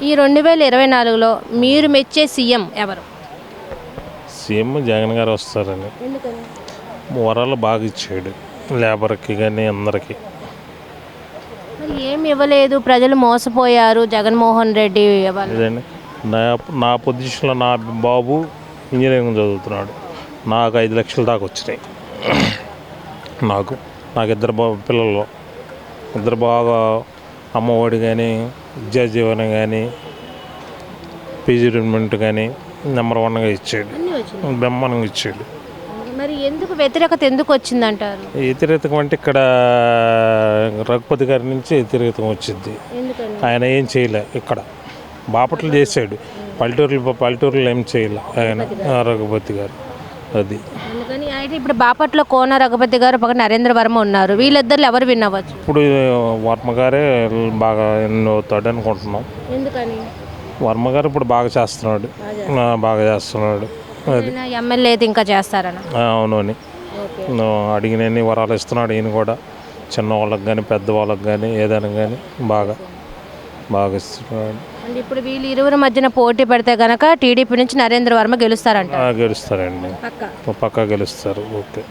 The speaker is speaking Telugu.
ఈ 2024లో మీరు మెచ్చే సీఎం ఎవరు? సీఎం జగన్ గారు వస్తారని. ఎందుకని? వరాలు బాగా ఇచ్చాడు లేబర్కి కానీ అందరికీ. మరి ఏమి ఇవ్వలేదు, ప్రజలు మోసపోయారు, జగన్మోహన్ రెడ్డి ఇవ్వాలి. ఇదండి నా నా పొజిషన్లో నా బాబు ఇంజనీరింగ్ చదువుతున్నాడు. నాకు 5 లక్షల దాకా వచ్చినాయి. నాకు నాకు పిల్లలు ఇద్దరు బాగా అమ్మఒడి కానీ విద్యాజీవనం కానీ పీజీ రిమెంట్ కానీ నెంబర్ 1గా ఇచ్చాడు, బ్రహ్మాండంగా ఇచ్చాడు. మరి ఎందుకు వ్యతిరేకత ఎందుకు వచ్చిందంటారు? వ్యతిరేకం అంటే ఇక్కడ రఘుపతి గారి నుంచి వ్యతిరేకం వచ్చింది. ఆయన ఏం చేయలే, ఇక్కడ బాపట్లు చేశాడు, పల్లెటూరులో ఏం చేయలే ఆయన రఘుపతి గారు. అది అందుకని అయితే ఇప్పుడు బాపట్లో కోన రఘుపతి గారు పక్కన నరేంద్ర వర్మ ఉన్నారు, వీళ్ళిద్దరు ఎవరు విన్ అవ్వచ్చు? ఇప్పుడు వర్మ గారే బాగా ఎన్నో అవుతాడు అనుకుంటున్నాం. ఎందుకని? వర్మ గారు ఇప్పుడు బాగా చేస్తున్నాడు. అది ఎమ్మెల్యే అయితే ఇంకా చేస్తారని. అవును అని అడిగినన్ని వరాలు ఇస్తున్నాడు. ఈయన కూడా చిన్నవాళ్ళకి కానీ పెద్దవాళ్ళకి కానీ ఏదైనా కానీ బాగా ఇస్తున్నాడు. అంటే ఇప్పుడు వీళ్ళు ఇరువురి మధ్యన పోటీ పెడితే కనుక టీడీపీ నుంచి నరేంద్ర వర్మ గెలుస్తారంట. గెలుస్తారండి, పక్కా గెలుస్తారు. ఓకే.